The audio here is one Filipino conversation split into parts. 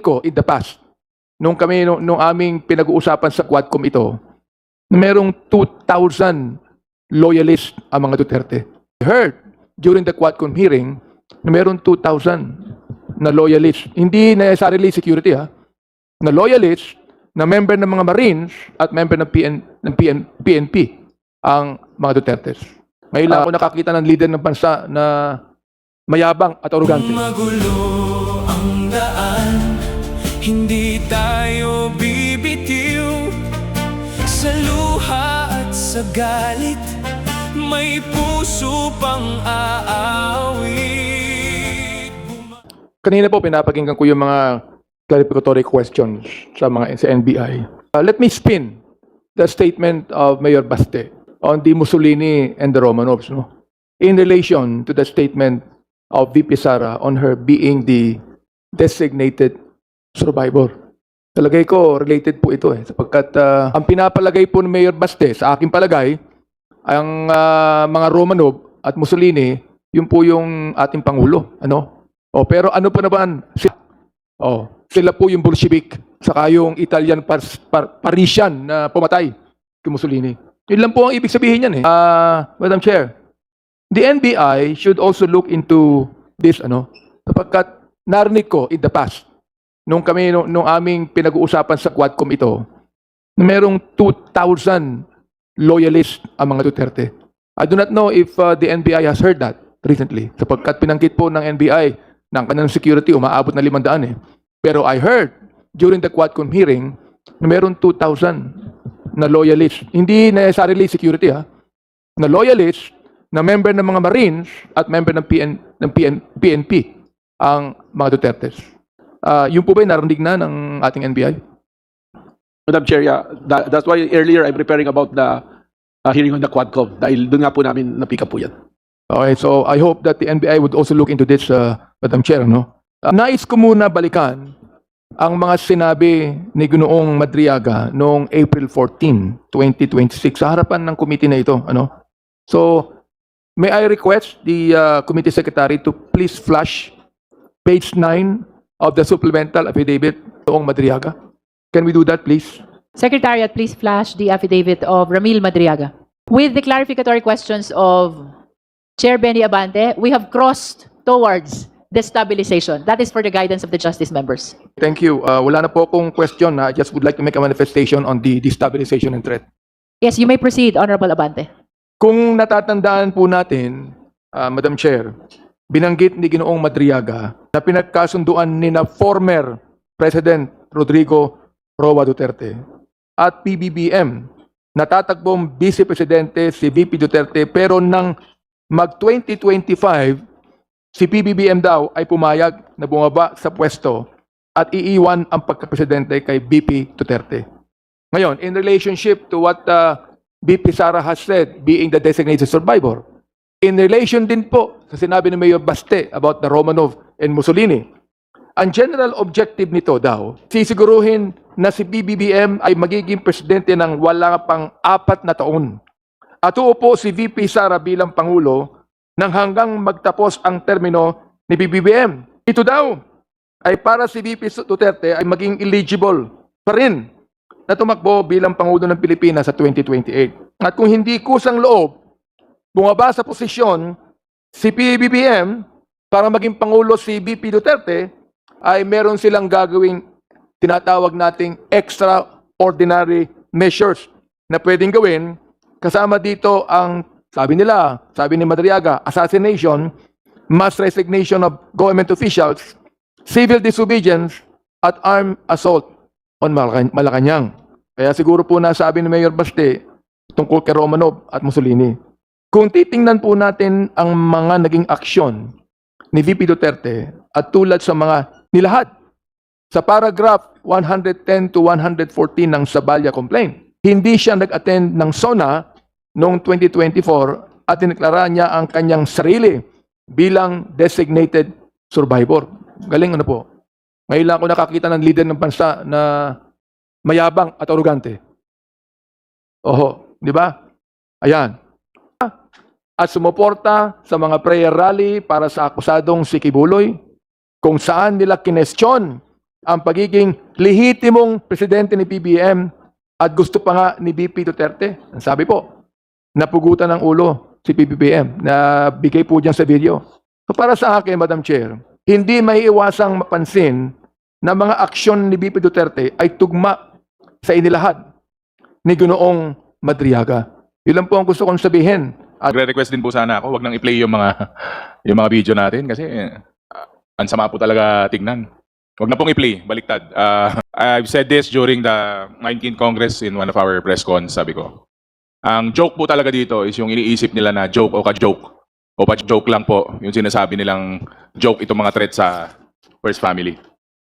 ko in the past, nung aming pinag-uusapan sa Quadcom ito, na merong 2,000 loyalists ang mga Duterte. I heard during the Quadcom hearing na merong 2,000 na loyalists. Hindi necessarily security na loyalists na member ng mga Marines at member ng PNP ang mga Dutertes. Ngayon lang ako nakakita ng leader ng bansa na mayabang at arugante. Magulo ang daan, hindi tayo bibitiw. Sa luha at sa galit, may puso pang aawit. Kanina po pinapakinggan ko yung mga clarificatory questions sa NBI. Let me spin the statement of Mayor Baste on the Mussolini and the Romanovs, in relation to the statement of VP Sara on her being the designated survivor. Talagay ko, related po ito sapagkat ang pinapalagay po ng Mayor Baste, sa aking palagay, ang mga Romanov at Mussolini, yun po yung ating Pangulo. Pero ano pa naman? Sila po yung Bolshevik, saka yung Italian Parisian na pumatay kay Mussolini. Yun lang po ang ibig sabihin yan Madam Chair, the NBI should also look into this, sapagkat narinig ko in the past, nung aming pinag-uusapan sa Quadcom ito, na merong 2,000 loyalists ang mga Duterte. I do not know if the NBI has heard that recently, sapagkat pinanggit po ng NBI ng kanilang security, umaabot na 500 Pero I heard during the Quadcom hearing na meron 2,000 na loyalists. Hindi necessarily security na loyalists na member ng mga Marines at member ng PNP ang mga Dutertes. Yung po ba narinig na ng ating NBI? Madam Chair, that's why earlier I'm preparing about the hearing on the Quadcom. Dahil doon nga po namin na-pick up po yan. Okay, so I hope that the NBI would also look into this, Madam Chair, nais ko muna balikan ang mga sinabi ni Ginoong Madriaga noong April 14, 2026 sa harapan ng committee na ito. So, may I request the committee secretary to please flash page 9 of the supplemental affidavit noong Madriaga. Can we do that, please? Secretariat, please flash the affidavit of Ramil Madriaga. With the clarificatory questions of Chair Benny Abante, we have crossed towards destabilization. That is for the guidance of the justice members. Thank you. Wala na po akong question. I just would like to make a manifestation on the destabilization and threat. Yes, you may proceed, Honorable Abante. Kung natatandaan po natin, Madam Chair, binanggit ni Ginoong Madriaga na pinagkasunduan ni na former President Rodrigo Roa Duterte at PBBM, natatakbong Vice Presidente si VP Duterte, pero nang mag-2025, si PBBM daw ay pumayag na bumaba sa pwesto at iiwan ang pagkapresidente kay VP Duterte. Ngayon, in relationship to what VP Sara has said, being the designated survivor, in relation din po sa sinabi ni Mayor Baste about the Romanov and Mussolini, ang general objective nito daw, sisiguruhin na si PBBM ay magiging presidente ng wala pang 4 na taon. At uupo si VP Sara bilang Pangulo nang hanggang magtapos ang termino ni PBBM. Ito daw ay para si VP Duterte ay maging eligible pa rin na tumakbo bilang Pangulo ng Pilipinas sa 2028. At kung hindi kusang loob, bumaba sa posisyon si PBBM para maging Pangulo si VP Duterte, ay meron silang gagawing tinatawag nating extraordinary measures na pwedeng gawin. Kasama dito ang sabi ni Madriaga, assassination, mass resignation of government officials, civil disobedience, at armed assault on Malacanang. Kaya siguro po nasabi ni Mayor Baste tungkol kay Romanov at Mussolini. Kung titingnan po natin ang mga naging aksyon ni VP Duterte at tulad sa mga nilahad sa paragraph 110 to 114 ng Sabaya Complaint, hindi siya nag-attend ng SONA noong 2024 at dineklara niya ang kanyang sarili bilang designated survivor. Galing po. Ngayon lang ako nakakita ng leader ng bansa na mayabang at arugante. Di ba? Ayan. At sumuporta sa mga prayer rally para sa akusadong si Kibuloy, kung saan nila kinestyon ang pagiging lehitimong presidente ni PBBM at gusto pa nga ni VP Duterte. Ang sabi po, napugutan ng ulo si PBBM na bigay po dyan sa video. So para sa akin, Madam Chair, hindi may iwasang mapansin na mga aksyon ni VP Duterte ay tugma sa inilahad ni Ginoong Madriaga. Yun lang po ang gusto kong sabihin. At Nagre-request din po sana ako, wag nang i-play yung mga video natin kasi ang sama po talaga tignan. Wag na pong i-play, baliktad. I've said this during the 19th Congress in one of our press cons, sabi ko. Ang joke po talaga dito is yung iniisip nila na joke o ka-joke. O pa-joke lang po, yung sinasabi nilang joke itong mga threat sa First Family.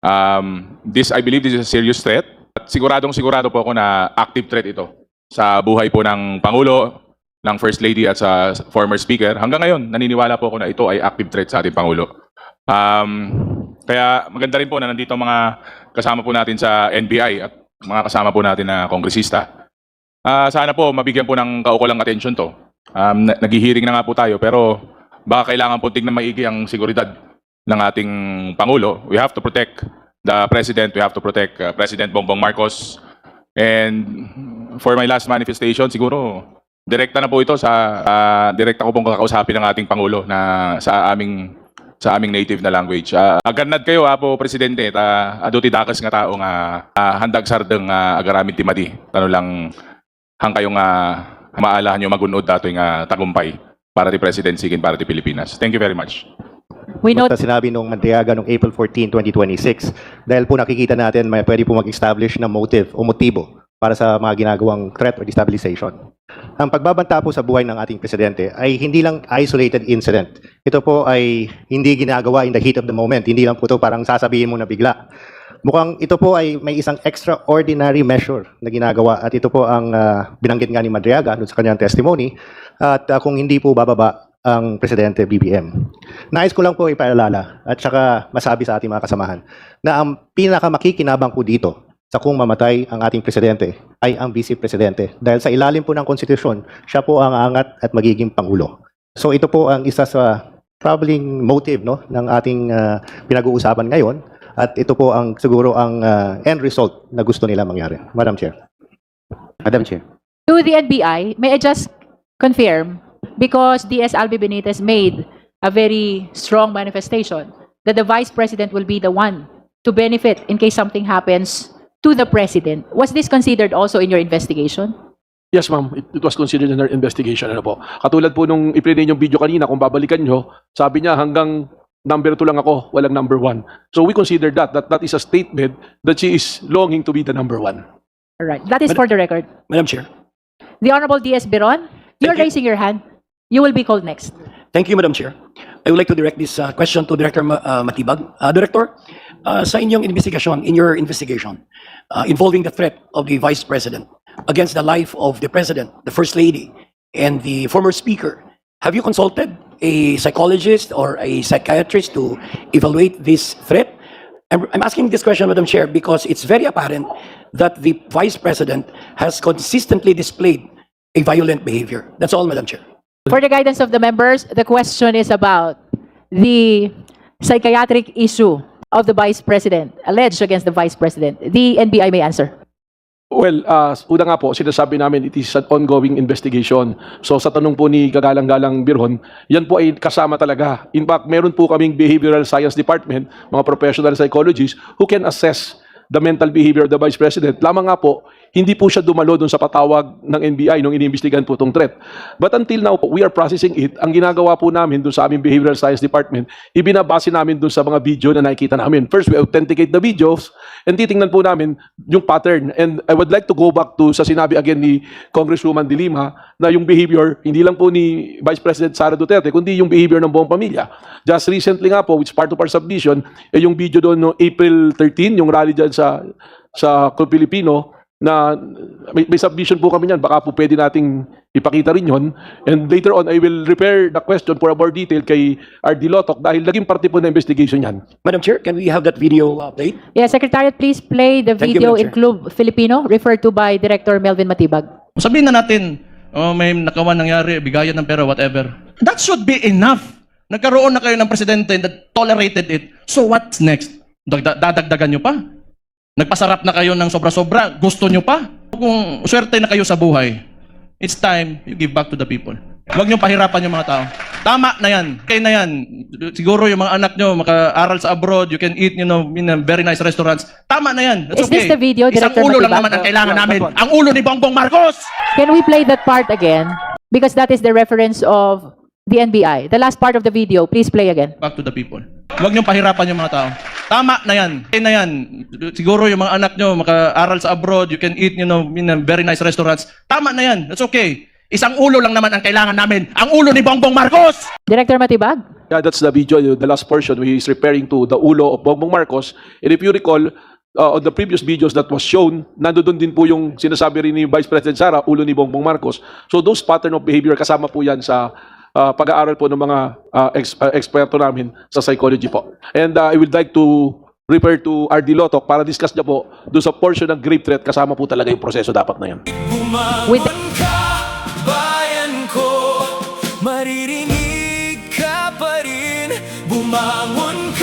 I believe this is a serious threat. At sigurado po ako na active threat ito sa buhay po ng Pangulo, ng First Lady at sa former Speaker. Hanggang ngayon, naniniwala po ako na ito ay active threat sa ating Pangulo. Kaya maganda rin po na nandito ang mga kasama po natin sa NBI at mga kasama po natin na kongresista. Sana po mabigyan po ng kaukulang atensyon to. Naghihiring na nga po tayo pero baka kailangan po tignan maigi ang seguridad ng ating Pangulo. We have to protect the President. We have to protect President Bongbong Marcos. And for my last manifestation, siguro direkta na po ito direkta ko pong kakausapin ng ating Pangulo na sa aming native na language. Aganad kayo po, Presidente, aduti dakas nga tao nga handag sardeng agaramid timadi. Tano lang hang kayong maalahan nyo magunod dato yung tagumpay para ti Presidency kin para ti Pilipinas. Thank you very much. We note Basta sinabi nung Madriaga noong April 14, 2026, dahil po nakikita natin may pwede po mag-establish ng motive o motibo para sa mga ginagawang threat or destabilization. Ang pagbabanta po sa buhay ng ating presidente ay hindi lang isolated incident. Ito po ay hindi ginagawa in the heat of the moment. Hindi lang po ito parang sasabihin mo na bigla. Mukhang ito po ay may isang extraordinary measure na ginagawa at ito po ang binanggit nga ni Madriaga doon sa kanyang testimony at kung hindi po bababa ang Presidente BBM. Nais ko lang po ipaalala at saka masabi sa ating mga kasamahan na ang pinakamakikinabang po dito sa kung mamatay ang ating presidente ay ang vice presidente. Dahil sa ilalim po ng konstitusyon, siya po ang aangat at magiging pangulo. So ito po ang isa sa troubling motive ng ating pinag-uusapan ngayon at ito po ang siguro ang end result na gusto nila mangyari. Madam Chair. Madam Chair. to the NBI, may I just confirm, because DS Albi Benitez made a very strong manifestation that the Vice President will be the one to benefit in case something happens to the President. Was this considered also in your investigation? Yes, ma'am. It was considered in our investigation. Ano po. Katulad po nung i-play yung video kanina, kung babalikan nyo, sabi niya hanggang number 2 lang ako, walang number 1. So we consider that is a statement that she is longing to be the number 1. All right. That is for the record. Madam Chair. The Honorable DS Biron, you're Thank you. raising your hand. You will be called next. Thank you, Madam Chair. I would like to direct this question to Director Matibag. Director, sa inyong investigation, in your investigation, involving the threat of the Vice President against the life of the President, the First Lady, and the former Speaker, have you consulted a psychologist or a psychiatrist to evaluate this threat? I'm asking this question, Madam Chair, because it's very apparent that the Vice President has consistently displayed a violent behavior. That's all, Madam Chair. For the guidance of the members, the question is about the psychiatric issue of the Vice President, alleged against the Vice President. The NBI may answer. Well, una nga po, sinasabi namin it is an ongoing investigation. So sa tanong po ni Kagalang-Galang Biron, yan po ay kasama talaga. In fact, meron po kaming behavioral science department, mga professional psychologists who can assess the mental behavior of the Vice President. Lamang nga po, hindi po siya dumalo dun sa patawag ng NBI nung iniimbestigahan po itong threat. But until now, we are processing it. Ang ginagawa po namin dun sa aming behavioral science department, ibinabase namin dun sa mga video na nakikita namin. First, we authenticate the videos and titingnan po namin yung pattern. And I would like to go back to sa sinabi again ni Congresswoman De Lima na yung behavior, hindi lang po ni Vice President Sara Duterte, kundi yung behavior ng buong pamilya. Just recently nga po, which part of our submission, yung video doon no April 13, yung rally dyan sa Club Pilipino, na may submission po kami niyan, baka po pwede nating ipakita rin yun. And later on, I will repair the question for a more detail kay R.D. Lotok dahil naging parte po na investigation yan. Madam Chair, can we have that video played? Yeah, Secretariat, please play the Thank you, video Madam in Chair. Club Filipino, referred to by Director Melvin Matibag. Sabihin na natin, may nakawan nangyari, bigayan ng pera, whatever. That should be enough. Nagkaroon na kayo ng presidente that tolerated it. So what's next? Dadagdagan nyo pa. Nagpasarap na kayo ng sobra-sobra. Gusto nyo pa. Kung swerte na kayo sa buhay, it's time you give back to the people. Huwag nyo pahirapan yung mga tao. Tama na yan. Kaya na yan. Siguro yung mga anak nyo maka-aral sa abroad, you can eat, in very nice restaurants. Tama na yan. That's Is this okay. the video, Isang Director ulo lang Matibag? naman ang kailangan namin. Ang ulo ni Bongbong Marcos! Can we play that part again? Because that is the reference of the NBI. The last part of the video, please play again. Back to the people. Huwag nyo pahirapan yung mga tao. Tama na yan. Kaya na yan. Siguro yung mga anak nyo maka-aral sa abroad, you can eat, in very nice restaurants. Tama na yan. That's okay. Isang ulo lang naman ang kailangan namin. Ang ulo ni Bongbong Marcos! Director Matibag? Yeah, that's the video, the last portion where he is referring to the ulo of Bongbong Marcos. And if you recall, on the previous videos that was shown, nandoon din po yung sinasabi rin ni Vice President Sara, ulo ni Bongbong Marcos. So those pattern of behavior, kasama po yan sa pag-aaral po ng mga eksperto namin sa psychology po. And I would like to refer to R.D. Lotok para discuss niya po doon sa portion ng grave threat, kasama po talaga yung proseso dapat na yan. With Bumangon ka, bayan ko, maririnig ka pa rin. Bumangon ka.